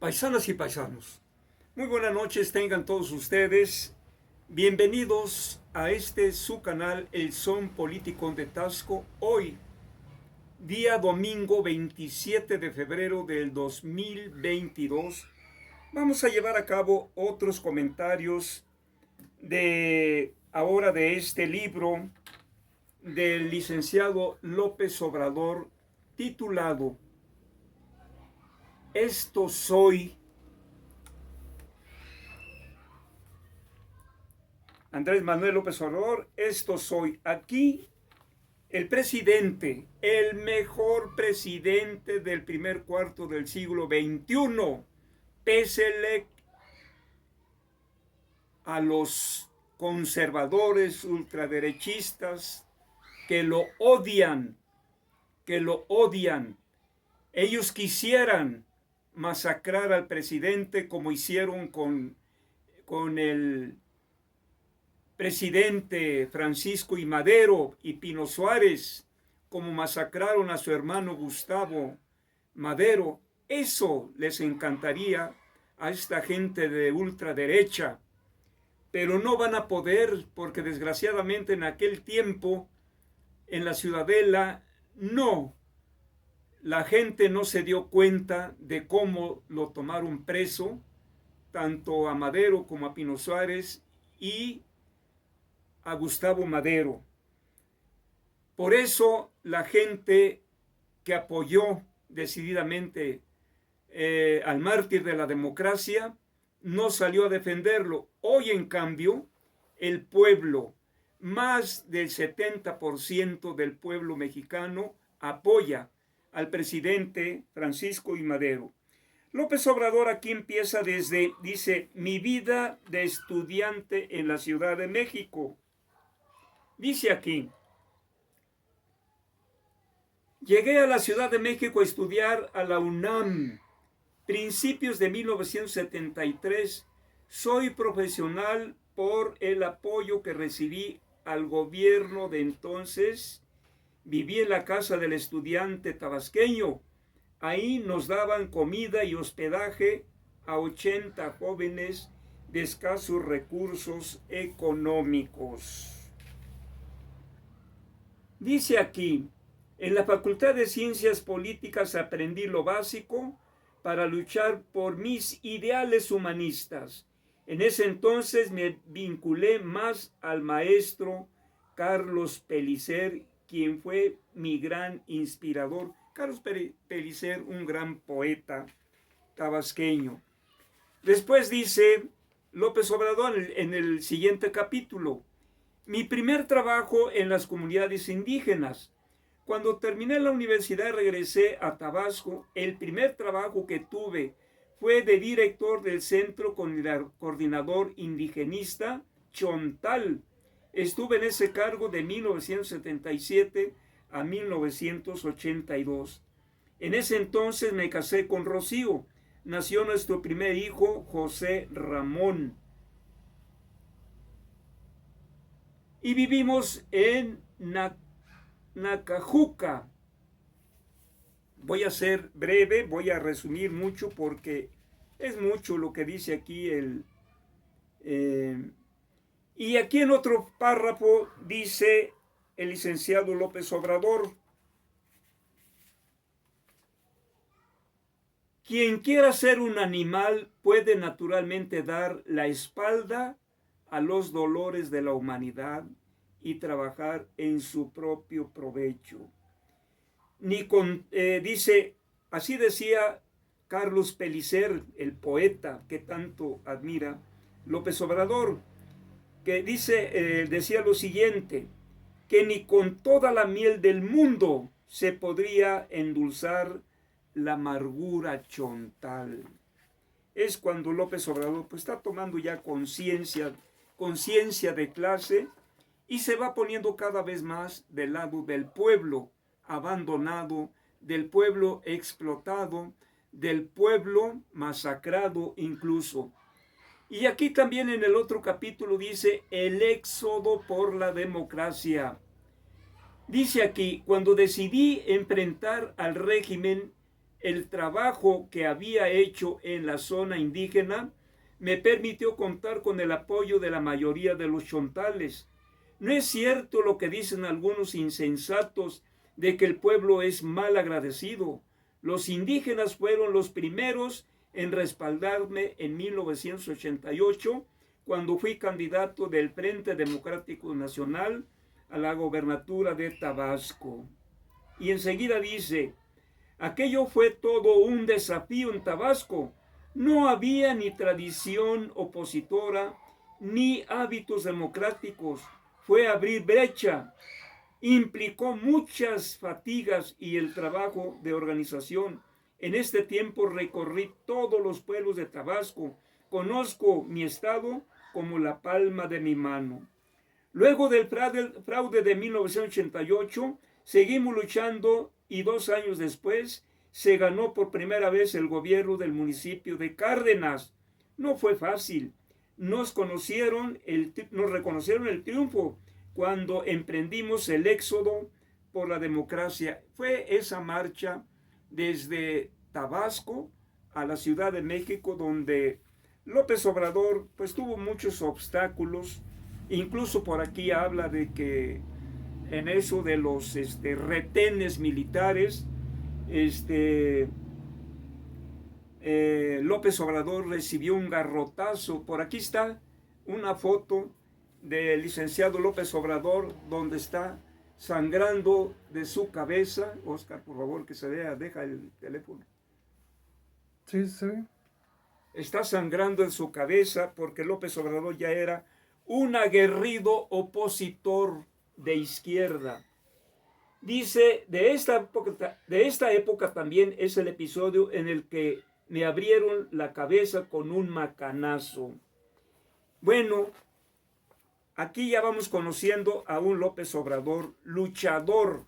Paisanas y paisanos, muy buenas noches tengan todos ustedes. Bienvenidos a su canal El Son Político de Tasco. Hoy, día domingo 27 de febrero del 2022, vamos a llevar a cabo otros comentarios de este libro del licenciado López Obrador, titulado Esto soy. Andrés Manuel López Obrador, esto soy. Aquí el presidente, el mejor presidente del primer cuarto del siglo XXI, pésele a los conservadores ultraderechistas que lo odian, Ellos quisieran masacrar al presidente como hicieron con el presidente Francisco I. Madero y Pino Suárez, como masacraron a su hermano Gustavo Madero. Eso les encantaría a esta gente de ultraderecha, pero no van a poder, porque desgraciadamente en aquel tiempo en la Ciudadela la gente no se dio cuenta de cómo lo tomaron preso, tanto a Madero como a Pino Suárez y a Gustavo Madero. Por eso la gente que apoyó decididamente al mártir de la democracia no salió a defenderlo. Hoy, en cambio, el pueblo, más del 70% del pueblo mexicano, apoya al presidente Francisco I. Madero. López Obrador aquí empieza dice, mi vida de estudiante en la Ciudad de México. Dice aquí, llegué a la Ciudad de México a estudiar a la UNAM, principios de 1973. Soy profesional por el apoyo que recibí al gobierno de entonces. Viví en la casa del estudiante tabasqueño. Ahí nos daban comida y hospedaje a 80 jóvenes de escasos recursos económicos. Dice aquí, en la Facultad de Ciencias Políticas aprendí lo básico para luchar por mis ideales humanistas. En ese entonces me vinculé más al maestro Carlos Pellicer, quien fue mi gran inspirador. Carlos Pellicer, un gran poeta tabasqueño. Después dice López Obrador en el siguiente capítulo, mi primer trabajo en las comunidades indígenas. Cuando terminé la universidad regresé a Tabasco. El primer trabajo que tuve fue de director del Centro Coordinador Indigenista Chontal. Estuve en ese cargo de 1977 a 1982. En ese entonces me casé con Rocío. Nació nuestro primer hijo, José Ramón. Y vivimos en Nacajuca. Voy a ser breve, voy a resumir mucho porque es mucho lo que dice aquí y aquí en otro párrafo dice el licenciado López Obrador, quien quiera ser un animal puede naturalmente dar la espalda a los dolores de la humanidad y trabajar en su propio provecho. Dice, así decía Carlos Pellicer, el poeta que tanto admira López Obrador, que decía lo siguiente, que ni con toda la miel del mundo se podría endulzar la amargura chontal. Es cuando López Obrador pues, está tomando ya conciencia de clase y se va poniendo cada vez más del lado del pueblo abandonado, del pueblo explotado, del pueblo masacrado incluso. Y aquí también en el otro capítulo dice el éxodo por la democracia. Dice aquí, cuando decidí enfrentar al régimen el trabajo que había hecho en la zona indígena me permitió contar con el apoyo de la mayoría de los chontales. No es cierto lo que dicen algunos insensatos de que el pueblo es mal agradecido. Los indígenas fueron los primeros en respaldarme en 1988, cuando fui candidato del Frente Democrático Nacional a la gobernatura de Tabasco. Y enseguida dice: aquello fue todo un desafío en Tabasco. No había ni tradición opositora ni hábitos democráticos. Fue abrir brecha. Implicó muchas fatigas y el trabajo de organización. En este tiempo recorrí todos los pueblos de Tabasco. Conozco mi estado como la palma de mi mano. Luego del fraude de 1988, seguimos luchando y 2 años después se ganó por primera vez el gobierno del municipio de Cárdenas. No fue fácil. Nos reconocieron el triunfo cuando emprendimos el éxodo por la democracia. Fue esa marcha desde Tabasco a la Ciudad de México, donde López Obrador pues tuvo muchos obstáculos. Incluso por aquí habla de que en eso de los retenes militares, López Obrador recibió un garrotazo. Por aquí está una foto del licenciado López Obrador, donde está sangrando de su cabeza. Oscar, por favor, que se vea, deja el teléfono. Sí, se ve. Está sangrando en su cabeza porque López Obrador ya era un aguerrido opositor de izquierda. Dice, de esta época también es el episodio en el que me abrieron la cabeza con un macanazo. Bueno, aquí ya vamos conociendo a un López Obrador luchador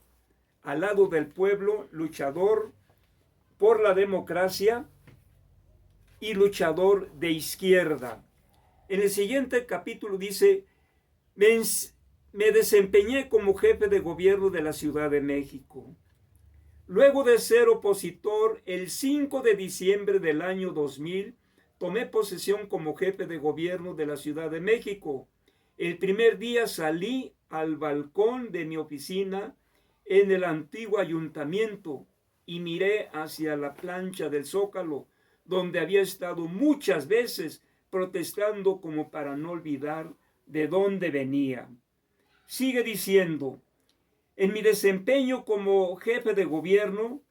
al lado del pueblo, luchador por la democracia y luchador de izquierda. En el siguiente capítulo dice: me desempeñé como jefe de gobierno de la Ciudad de México. Luego de ser opositor, el 5 de diciembre del año 2000, tomé posesión como jefe de gobierno de la Ciudad de México. El primer día salí al balcón de mi oficina en el antiguo ayuntamiento y miré hacia la plancha del Zócalo, donde había estado muchas veces protestando como para no olvidar de dónde venía. Sigue diciendo: en mi desempeño como jefe de gobierno,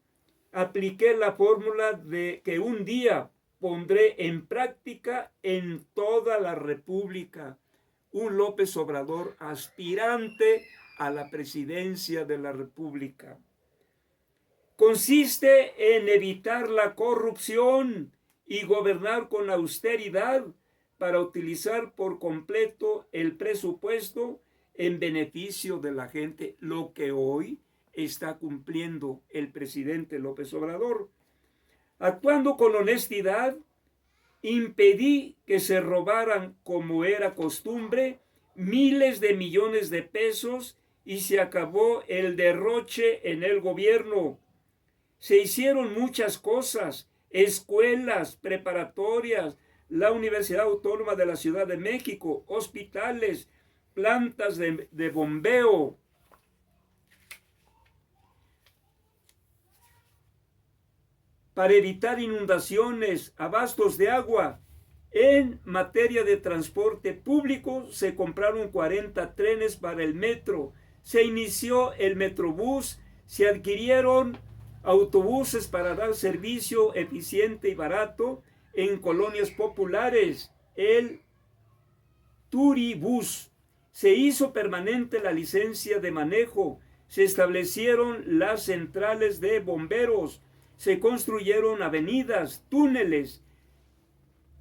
apliqué la fórmula de que un día pondré en práctica en toda la República. Un López Obrador aspirante a la presidencia de la República. Consiste en evitar la corrupción y gobernar con austeridad para utilizar por completo el presupuesto en beneficio de la gente, lo que hoy está cumpliendo el presidente López Obrador. Actuando con honestidad, impedí que se robaran, como era costumbre, miles de millones de pesos y se acabó el derroche en el gobierno. Se hicieron muchas cosas: escuelas preparatorias, la Universidad Autónoma de la Ciudad de México, hospitales, plantas de bombeo. Para evitar inundaciones, abastos de agua. En materia de transporte público, se compraron 40 trenes para el metro, se inició el Metrobús, se adquirieron autobuses para dar servicio eficiente y barato en colonias populares, el Turibús. Se hizo permanente la licencia de manejo, se establecieron las centrales de bomberos, se construyeron avenidas, túneles,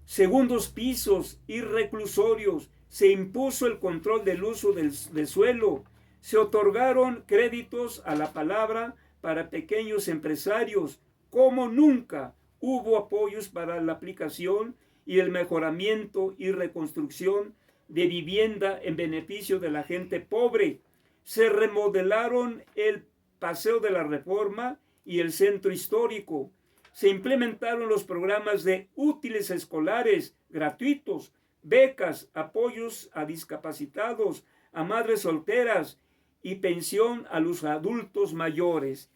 segundos pisos y reclusorios, se impuso el control del uso del suelo, se otorgaron créditos a la palabra para pequeños empresarios. Como nunca hubo apoyos para la aplicación y el mejoramiento y reconstrucción de vivienda en beneficio de la gente pobre. Se remodelaron el Paseo de la Reforma y el centro histórico. se implementaron los programas de útiles escolares gratuitos, becas, apoyos a discapacitados, a madres solteras y pensión a los adultos mayores.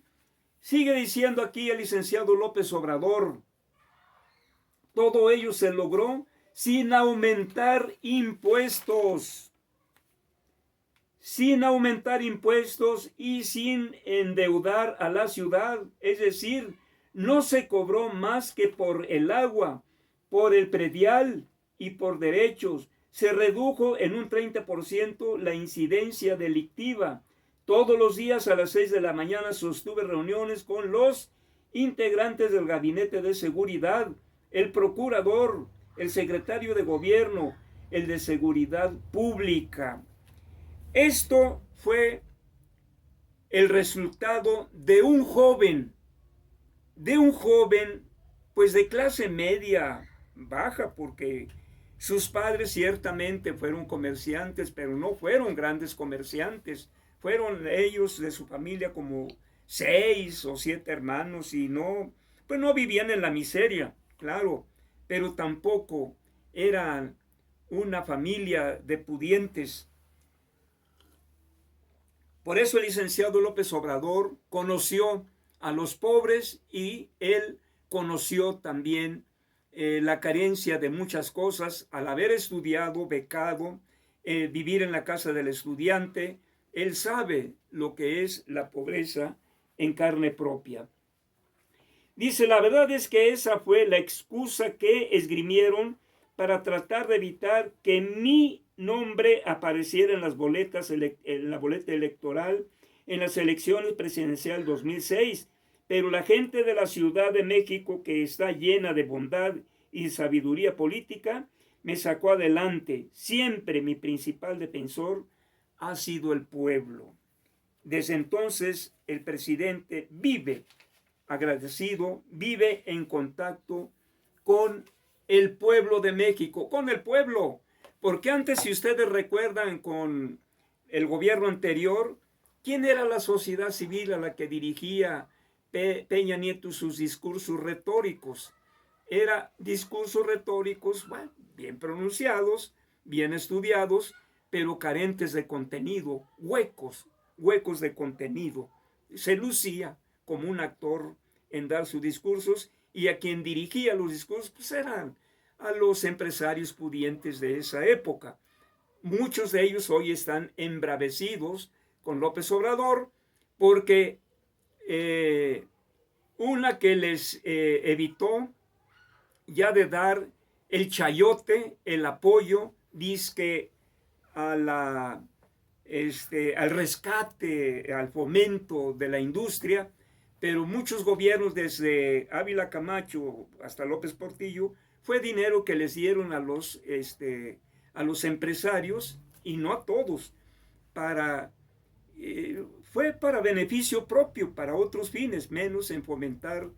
Sigue diciendo aquí el licenciado López Obrador, todo ello se logró sin aumentar impuestos. Sin aumentar impuestos y sin endeudar a la ciudad, es decir, no se cobró más que por el agua, por el predial y por derechos. Se redujo en un 30% la incidencia delictiva. Todos los días a las 6 de la mañana sostuve reuniones con los integrantes del Gabinete de Seguridad, el procurador, el secretario de Gobierno, el de Seguridad Pública. Esto fue el resultado de un joven, pues de clase media baja, porque sus padres ciertamente fueron comerciantes, pero no fueron grandes comerciantes. Fueron ellos de su familia como 6 o 7 hermanos y pues no vivían en la miseria, claro, pero tampoco eran una familia de pudientes. Por eso el licenciado López Obrador conoció a los pobres y él conoció también la carencia de muchas cosas al haber estudiado, becado, vivir en la casa del estudiante. Él sabe lo que es la pobreza en carne propia. Dice, la verdad es que esa fue la excusa que esgrimieron para tratar de evitar que mi nombre apareciera en las boletas, en la boleta electoral en las elecciones presidenciales 2006. Pero la gente de la Ciudad de México, que está llena de bondad y sabiduría política, me sacó adelante. Siempre mi principal defensor ha sido el pueblo. Desde entonces el presidente vive agradecido, vive en contacto con el pueblo de México, con el pueblo. Porque antes, si ustedes recuerdan, con el gobierno anterior, ¿quién era la sociedad civil a la que dirigía Peña Nieto sus discursos retóricos? Era discursos retóricos, bueno, bien pronunciados, bien estudiados, pero carentes de contenido, huecos de contenido. Se lucía como un actor en dar sus discursos, y a quien dirigía los discursos pues eran a los empresarios pudientes de esa época. Muchos de ellos hoy están embravecidos con López Obrador porque una que les evitó ya de dar el chayote, el apoyo, dizque al rescate, al fomento de la industria, pero muchos gobiernos, desde Ávila Camacho hasta López Portillo, fue dinero que les dieron a los empresarios, y no a todos, fue para beneficio propio, para otros fines, menos en fomentar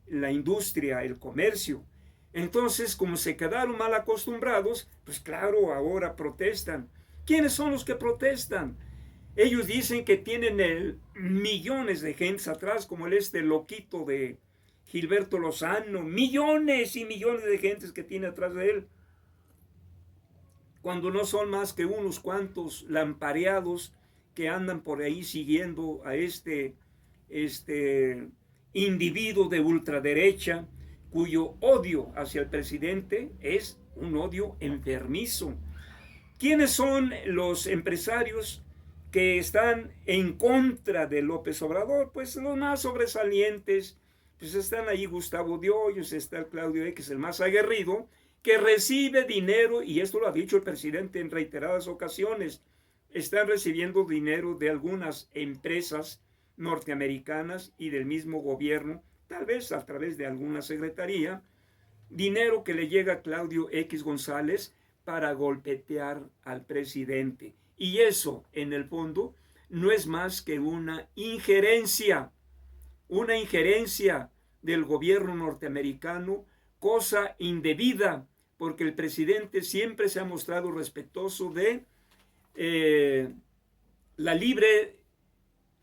la industria, el comercio. Entonces, como se quedaron mal acostumbrados, pues claro, ahora protestan. ¿Quiénes son los que protestan? Ellos dicen que tienen millones de gentes atrás, como loquito de Gilberto Lozano, millones y millones de gentes que tiene atrás de él, cuando no son más que unos cuantos lampareados que andan por ahí siguiendo a este individuo de ultraderecha, cuyo odio hacia el presidente es un odio enfermizo. ¿Quiénes son los empresarios que están en contra de López Obrador? Pues los más sobresalientes, pues están ahí Gustavo de Hoyos, está el Claudio X, el más aguerrido, que recibe dinero, y esto lo ha dicho el presidente en reiteradas ocasiones, están recibiendo dinero de algunas empresas norteamericanas y del mismo gobierno, tal vez a través de alguna secretaría, dinero que le llega a Claudio X González para golpetear al presidente. Y eso, en el fondo, no es más que una injerencia del gobierno norteamericano, cosa indebida, porque el presidente siempre se ha mostrado respetuoso de la libre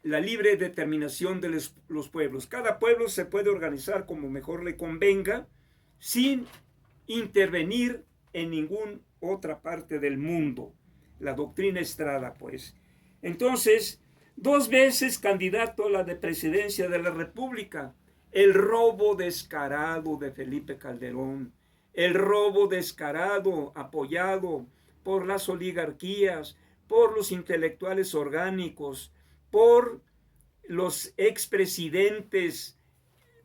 la libre determinación de los pueblos. Cada pueblo se puede organizar como mejor le convenga, sin intervenir en ninguna otra parte del mundo. La doctrina Estrada, pues. Entonces, 2 veces candidato a la de presidencia de la República. El robo descarado de Felipe Calderón, el robo descarado apoyado por las oligarquías, por los intelectuales orgánicos, por los expresidentes.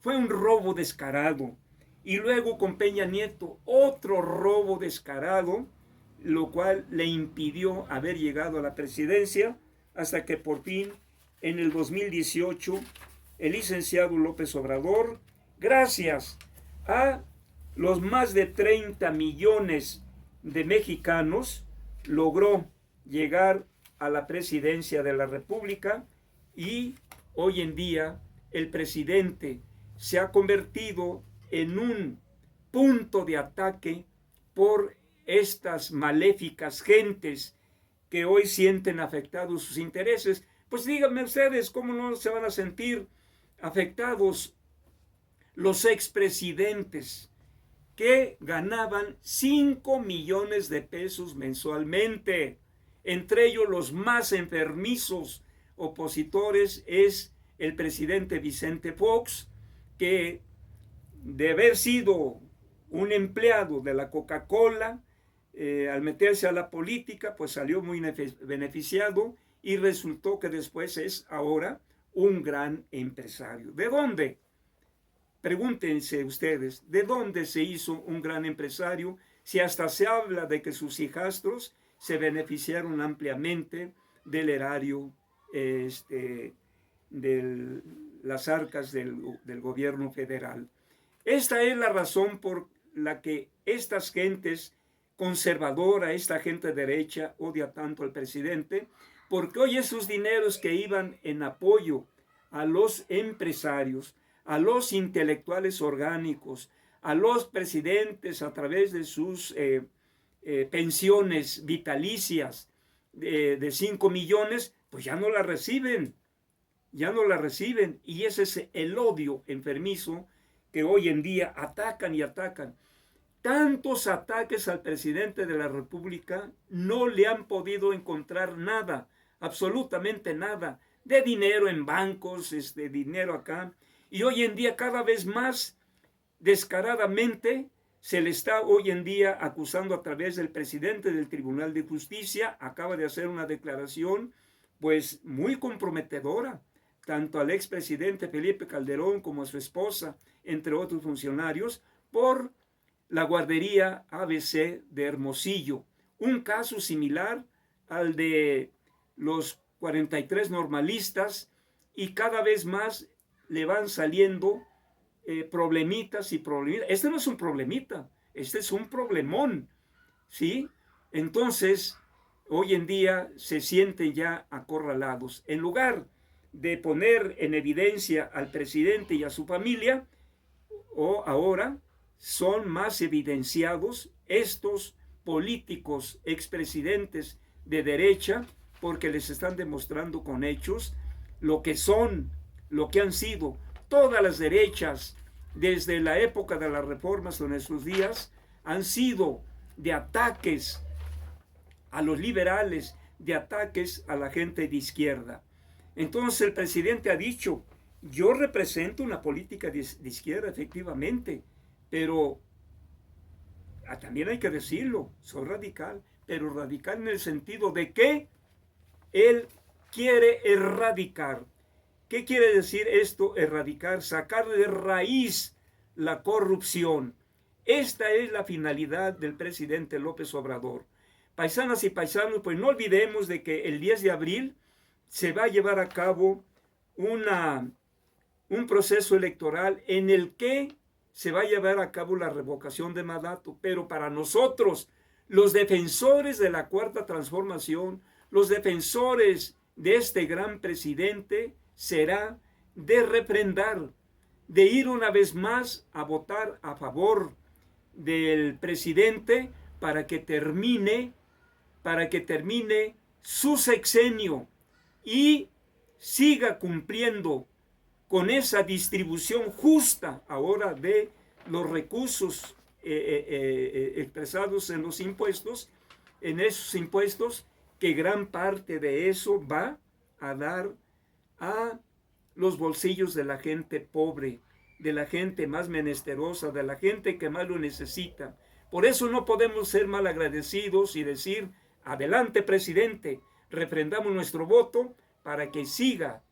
Fue un robo descarado. Y luego con Peña Nieto, otro robo descarado, lo cual le impidió haber llegado a la presidencia, hasta que por fin, en el 2018, el licenciado López Obrador, gracias a los más de 30 millones de mexicanos, logró llegar a la presidencia de la República, y hoy en día el presidente se ha convertido en un punto de ataque por estas maléficas gentes que hoy sienten afectados sus intereses. Pues díganme ustedes, ¿cómo no se van a sentir afectados los expresidentes que ganaban 5 millones de pesos mensualmente? Entre ellos, los más enfermizos opositores es el presidente Vicente Fox, que de haber sido un empleado de la Coca-Cola, al meterse a la política, pues salió muy beneficiado, y resultó que después es ahora un gran empresario. ¿De dónde? Pregúntense ustedes, ¿de dónde se hizo un gran empresario? Si hasta se habla de que sus hijastros se beneficiaron ampliamente del erario, de las arcas del gobierno federal. Esta es la razón por la que estas gentes conservadoras, esta gente derecha, odia tanto al presidente, porque hoy esos dineros que iban en apoyo a los empresarios, a los intelectuales orgánicos, a los presidentes a través de sus pensiones vitalicias de 5 millones, pues ya no la reciben, y ese es el odio enfermizo que hoy en día atacan y atacan. Tantos ataques al presidente de la República, no le han podido encontrar nada, absolutamente nada, de dinero en bancos, dinero acá. Y hoy en día cada vez más descaradamente se le está hoy en día acusando a través del presidente del Tribunal de Justicia. Acaba de hacer una declaración pues muy comprometedora, tanto al expresidente Felipe Calderón como a su esposa, entre otros funcionarios, por la guardería ABC de Hermosillo. Un caso similar al de los 43 normalistas, y cada vez más le van saliendo problemitas y problemitas. Este no es un problemita, este es un problemón, ¿sí? Entonces, hoy en día se sienten ya acorralados. En lugar de poner en evidencia al presidente y a su familia, o ahora son más evidenciados estos políticos expresidentes de derecha, porque les están demostrando con hechos lo que son, lo que han sido todas las derechas desde la época de las reformas en nuestros días. Han sido de ataques a los liberales, de ataques a la gente de izquierda. Entonces el presidente ha dicho: yo represento una política de izquierda, efectivamente, pero también hay que decirlo, soy radical, pero radical en el sentido de que él quiere erradicar. ¿Qué quiere decir esto, erradicar? Sacar de raíz la corrupción. Esta es la finalidad del presidente López Obrador. Paisanas y paisanos, pues no olvidemos de que el 10 de abril se va a llevar a cabo un proceso electoral en el que se va a llevar a cabo la revocación de mandato. Pero para nosotros, los defensores de la Cuarta Transformación, los defensores de este gran presidente, será de refrendar, de ir una vez más a votar a favor del presidente para que termine su sexenio y siga cumpliendo con esa distribución justa ahora de los recursos expresados en los impuestos, en esos impuestos, que gran parte de eso va a dar a los bolsillos de la gente pobre, de la gente más menesterosa, de la gente que más lo necesita. Por eso no podemos ser mal agradecidos y decir, adelante presidente, refrendamos nuestro voto para que siga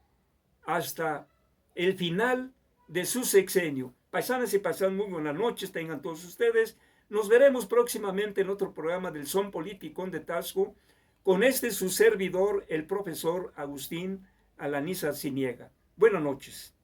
hasta el final de su sexenio. Paisanas y paisanos, muy buenas noches, tengan todos ustedes. Nos veremos próximamente en otro programa del Son Politicón de Taxco, con su servidor, el profesor Agustín Alaniz Arciniega. Buenas noches.